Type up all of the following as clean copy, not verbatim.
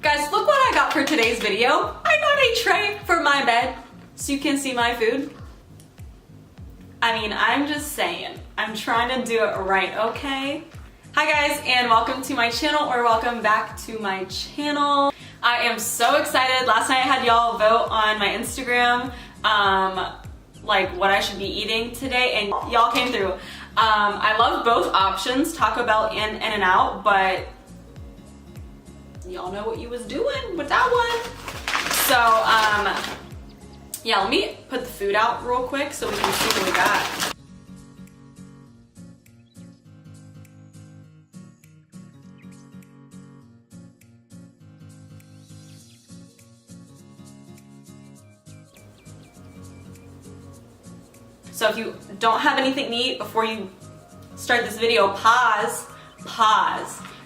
Guys, look what I got for today's video. I got a tray for my bed so you can see my food. I mean, I'm just saying, I'm trying to do it right, okay? Hi guys, and welcome to my channel, or welcome back to my channel. I am so excited. Last night I had y'all vote on my Instagram, like what I should be eating today, and y'all came through. I love both options, Taco Bell and In-N-Out, but y'all know what you was doing with that one. So, yeah, let me put the food out real quick so we can see what we got. So if you don't have anything to eat before you start this video, pause,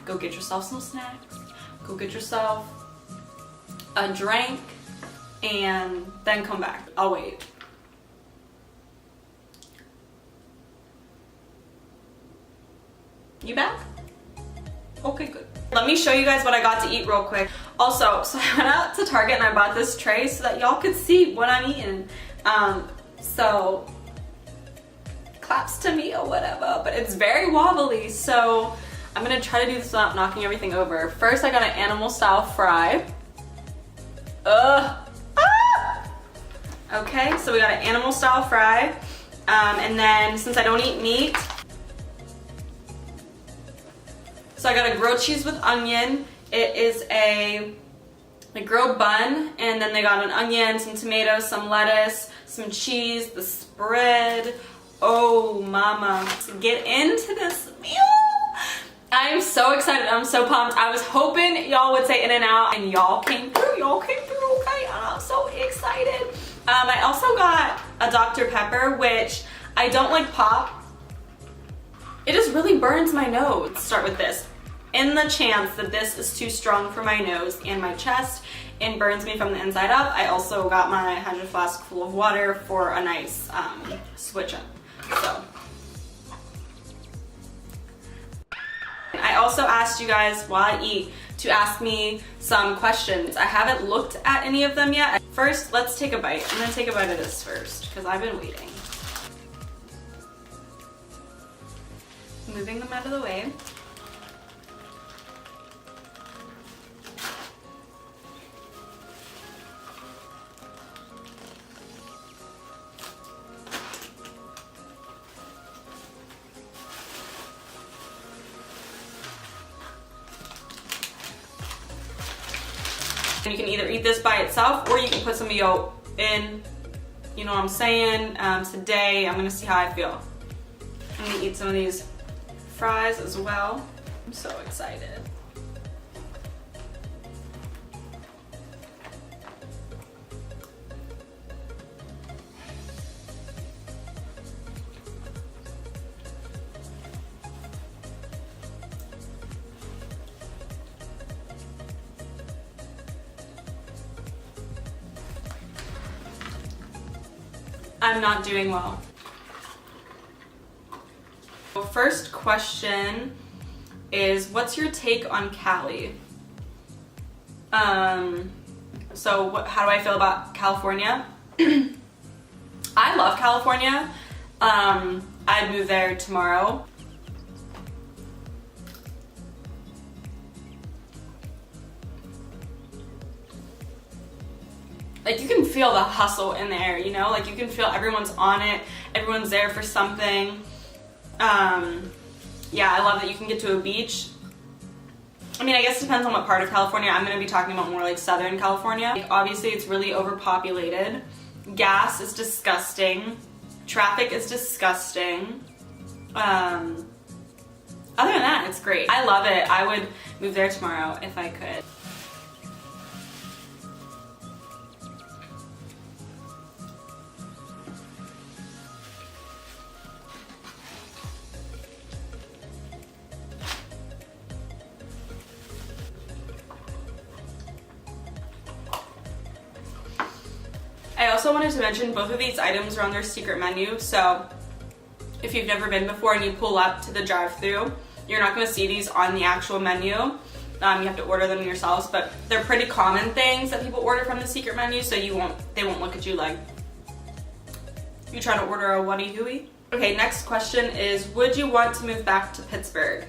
go get yourself some snacks, go get yourself a drink, and then come back. I'll wait. You back? Okay, good. Let me show you guys what I got to eat real quick. Also, so I went out to Target and I bought this tray so that y'all could see what I'm eating. So claps to me or whatever, but it's very wobbly, so I'm gonna try to do this without knocking everything over. First, I got an animal style fry. Okay, so we got an animal style fry, and then since I don't eat meat, so I got a grilled cheese with onion. It is a grilled bun, and then they got an onion, some tomatoes, some lettuce, some cheese, the spread. Oh mama, let's get into this meal. I'm so excited, I'm so pumped. I was hoping y'all would say In-N-Out, and y'all came through, okay, and I'm so excited. I also got a Dr. Pepper, which I don't like pop. It just really burns my nose. Let's start with this. In the chance that this is too strong for my nose and my chest and burns me from the inside up, I also got my 100 flask full of water for a nice switch up. So I also asked you guys while I eat to ask me some questions. I haven't looked at any of them yet. First, let's take a bite. I'm gonna take a bite of this first because I've been waiting. Moving them out of the way. And you can either eat this by itself or you can put some yolk in, you know what I'm saying? Today I'm gonna see how I feel. I'm gonna eat some of these fries as well. I'm so excited. I'm not doing well. First question is, what's your take on Cali? How do I feel about California? I love California. I'd move there tomorrow. Like, you can feel the hustle in the air, you know? Like, you can feel everyone's on it, everyone's there for something. Yeah, I love that you can get to a beach. I mean, I guess it depends on what part of California. I'm gonna be talking about more like Southern California. Like, obviously, it's really overpopulated. Gas is disgusting. Traffic is disgusting. Other than that, it's great. I love it. I would move there tomorrow if I could. I also wanted to mention both of these items are on their secret menu, so if you've never been before and you pull up to the drive-thru, you're not going to see these on the actual menu, You have to order them yourselves, but they're pretty common things that people order from the secret menu, so they won't look at you like you trying to order a whatty hooey. Okay, next question is, would you want to move back to Pittsburgh?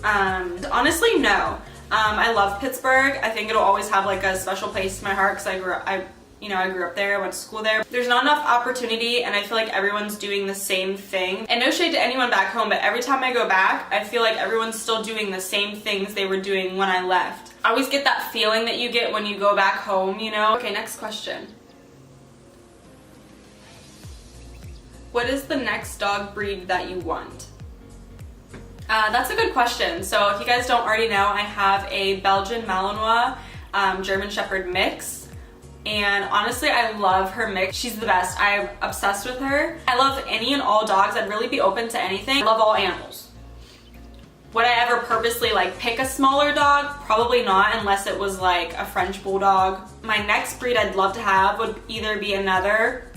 Honestly, no. I love Pittsburgh. I think it'll always have like a special place in my heart because I grew up there, I went to school there. There's not enough opportunity, and I feel like everyone's doing the same thing. And no shade to anyone back home, but every time I go back, I feel like everyone's still doing the same things they were doing when I left. I always get that feeling that you get when you go back home, you know? Okay, next question. What is the next dog breed that you want? That's a good question. So if you guys don't already know, I have a Belgian Malinois German Shepherd mix. And honestly, I love her mix. She's the best. I'm obsessed with her. I love any and all dogs. I'd really be open to anything. I love all animals. Would I ever purposely like pick a smaller dog? Probably not, unless it was like a French Bulldog. My next breed I'd love to have would either be another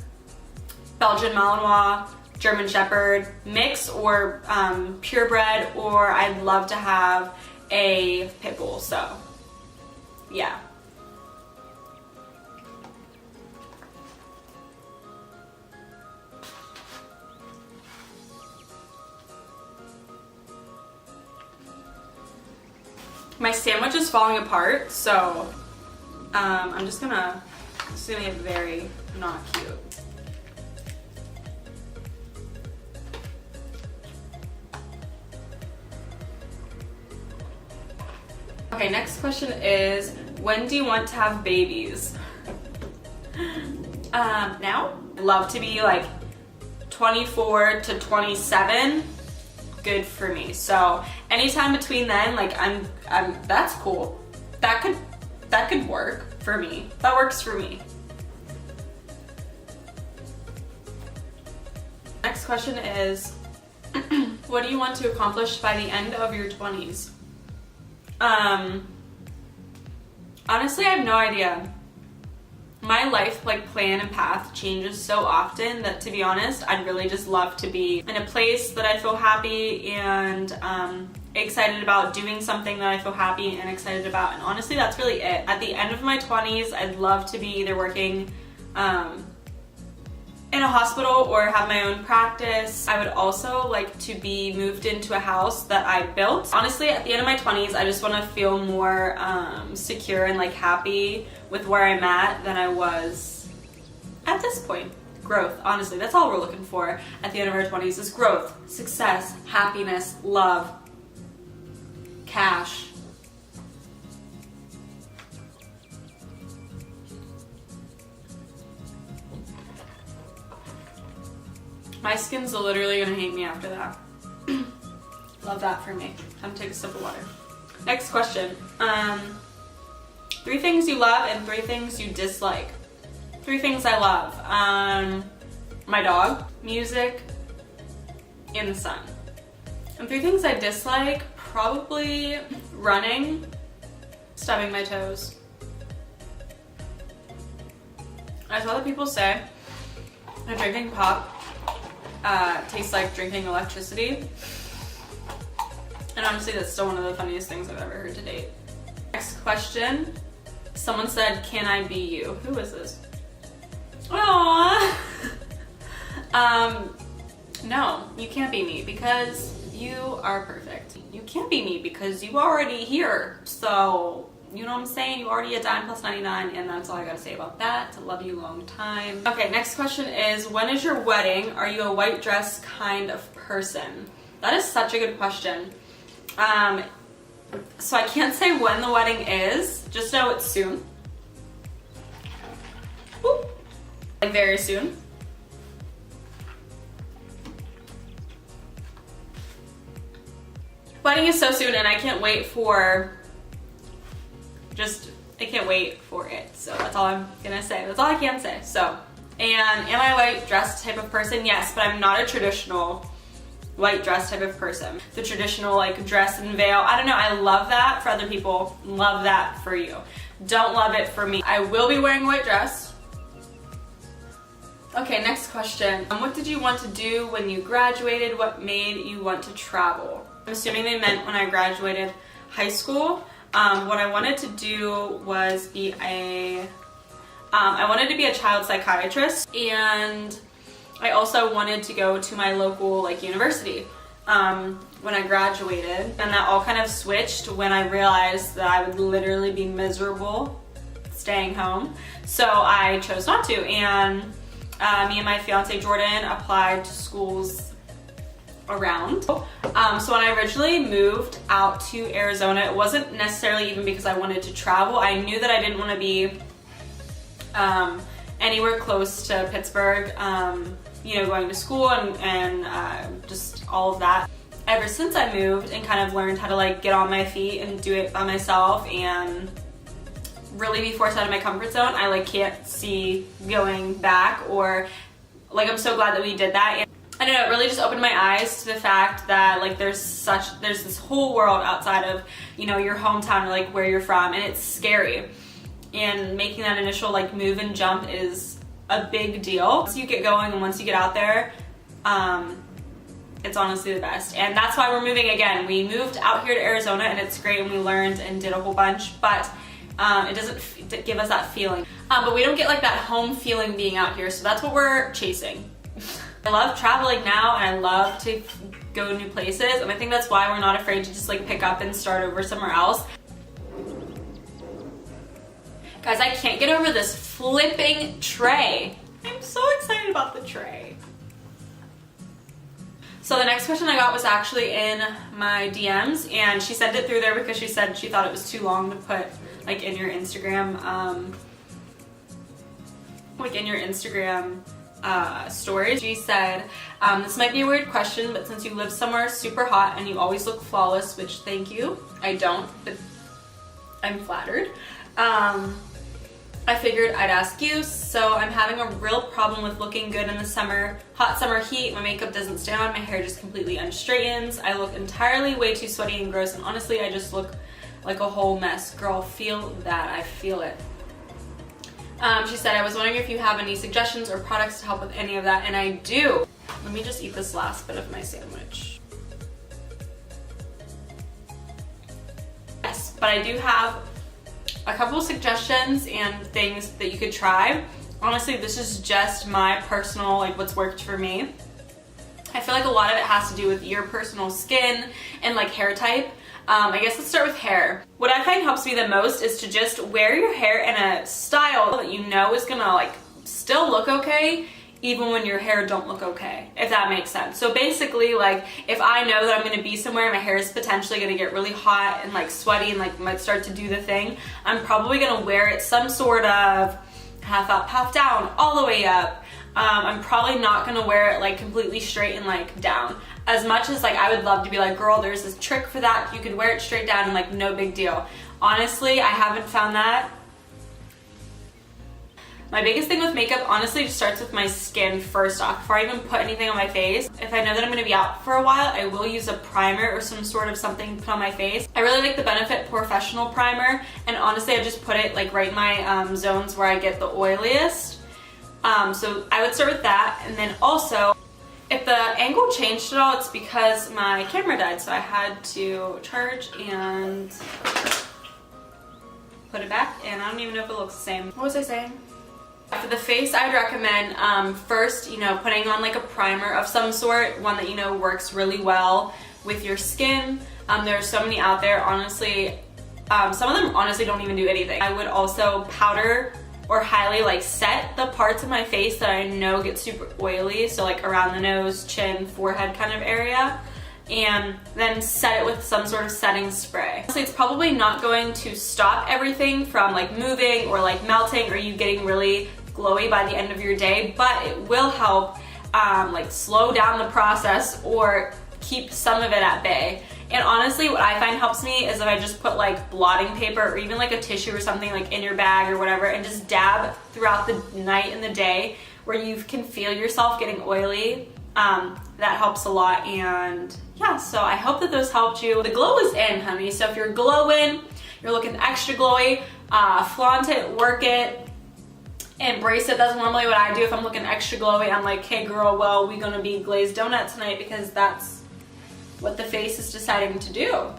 Belgian Malinois, German Shepherd mix, or purebred, or I'd love to have a pit bull. So yeah. My sandwich is falling apart, so I'm just gonna get very not cute. Okay, next question is, when do you want to have babies? Now? I'd love to be like 24 to 27. Good for me. So anytime between then, like I'm that's cool. That could work for me. That works for me. Next question is, what do you want to accomplish by the end of your 20s? Honestly, I have no idea. My life plan and path changes so often that, to be honest, I'd really just love to be in a place that I feel happy and excited about, doing something that I feel happy and excited about, and honestly that's really it. At the end of my 20s, I'd love to be either working in a hospital or have my own practice. I would also like to be moved into a house that I built. Honestly, at the end of my 20s, I just want to feel more secure and happy with where I'm at than I was at this point. Growth, honestly, that's all we're looking for at the end of our 20s is growth, success, happiness, love, cash. My skin's literally gonna hate me after that. Love that for me. Time to take a sip of water. Next question. 3 things you love and 3 things you dislike. 3 things I love. My dog, music, and the sun. And 3 things I dislike, probably running, stubbing my toes. I saw that people say that drinking pop tastes like drinking electricity. And honestly, that's still one of the funniest things I've ever heard to date. Next question. Someone said, can I be you? Who is this? Aww. No, you can't be me because you are perfect. You can't be me because you already here. So, you know what I'm saying? You already a dime plus 99, and that's all I gotta say about that. Love you long time. Okay, next question is, when is your wedding? Are you a white dress kind of person? That is such a good question. So I can't say when the wedding is, just know it's soon. Whoop. Like very soon. Wedding is so soon, and I can't wait for I can't wait for it. So that's all I'm gonna say. That's all I can say. So, and am I a white dress type of person? Yes, but I'm not a traditional white dress type of person. The traditional dress and veil. I don't know. I love that for other people. Love that for you. Don't love it for me. I will be wearing a white dress. Okay, next question. What did you want to do when you graduated? What made you want to travel? I'm assuming they meant when I graduated high school. What I wanted to do was I wanted to be a child psychiatrist, and I also wanted to go to my local like university when I graduated, and that all kind of switched when I realized that I would literally be miserable staying home. So I chose not to, and me and my fiance Jordan applied to schools around. So when I originally moved out to Arizona, it wasn't necessarily even because I wanted to travel. I knew that I didn't want to be anywhere close to Pittsburgh, you know, going to school and just all of that. Ever since I moved and kind of learned how to like get on my feet and do it by myself and really be forced out of my comfort zone, I like can't see going back, or like I'm so glad that we did that. And I don't know, it really just opened my eyes to the fact that like there's this whole world outside of, you know, your hometown or like where you're from, and it's scary. And making that initial like move and jump is a big deal. Once you get going and once you get out there, it's honestly the best. And that's why we're moving again. We moved out here to Arizona and it's great, and we learned and did a whole bunch, but it doesn't give us that feeling. But we don't get like that home feeling being out here, so that's what we're chasing. I love traveling now, and I love to go new places, and I think that's why we're not afraid to just like pick up and start over somewhere else. Guys, I can't get over this flipping tray. I'm so excited about the tray. So the next question I got was actually in my DMs, and she sent it through there because she said she thought it was too long to put like in your Instagram, stories. She said, this might be a weird question, but since you live somewhere super hot and you always look flawless, which thank you, I don't, but I'm flattered. I figured I'd ask you. So I'm having a real problem with looking good in the summer, hot summer heat. My makeup doesn't stay on, my hair just completely unstraightens. I look entirely way too sweaty and gross, and honestly, I just look like a whole mess. Girl, feel that, I feel it. She said, I was wondering if you have any suggestions or products to help with any of that, and I do. Let me just eat this last bit of my sandwich. Yes, but I do have a couple of suggestions and things that you could try. Honestly, this is just my personal, like what's worked for me. I feel like a lot of it has to do with your personal skin and like hair type. I guess let's start with hair. What I find helps me the most is to just wear your hair in a style that you know is gonna like still look okay even when your hair don't look okay, if that makes sense. So basically, like if I know that I'm gonna be somewhere and my hair is potentially gonna get really hot and like sweaty and like might start to do the thing, I'm probably gonna wear it some sort of half up, half down, all the way up. I'm probably not gonna wear it like completely straight and like down. As much as like I would love to be like, girl, there's this trick for that, you could wear it straight down and like no big deal. Honestly, I haven't found that. My biggest thing with makeup honestly just starts with my skin first off. Before I even put anything on my face, if I know that I'm gonna be out for a while, I will use a primer or some sort of something to put on my face. I really like the Benefit Professional Primer, and honestly I just put it like right in my zones where I get the oiliest. So I would start with that, and then also, if the angle changed at all, it's because my camera died, so I had to charge and put it back, and I don't even know if it looks the same. What was I saying? For the face, I would recommend first, you know, putting on like a primer of some sort, one that you know works really well with your skin. There are so many out there, honestly. Some of them honestly don't even do anything. I would also powder or highly like set the parts of my face that I know get super oily, so like around the nose, chin, forehead kind of area, and then set it with some sort of setting spray. Honestly, it's probably not going to stop everything from like moving or like melting or you getting really glowy by the end of your day, but it will help like slow down the process or keep some of it at bay. And honestly, what I find helps me is if I just put like blotting paper or even like a tissue or something like in your bag or whatever, and just dab throughout the night and the day where you can feel yourself getting oily. That helps a lot. And yeah, so I hope that those helped you. The glow is in, honey. So if you're glowing, you're looking extra glowy, flaunt it, work it, embrace it. That's normally what I do if I'm looking extra glowy. I'm like, hey girl, well, we're gonna be glazed donut tonight because that's what the face is deciding to do.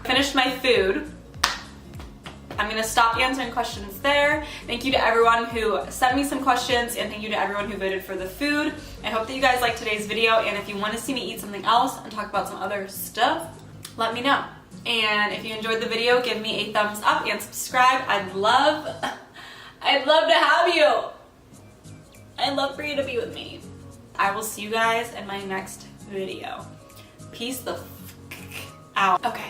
Finished my food. I'm gonna stop answering questions there. Thank you to everyone who sent me some questions, and thank you to everyone who voted for the food. I hope that you guys liked today's video, and if you want to see me eat something else and talk about some other stuff, let me know. And if you enjoyed the video, give me a thumbs up and subscribe. I'd love to have you. I'd love for you to be with me. I will see you guys in my next video. Peace the f out. Okay.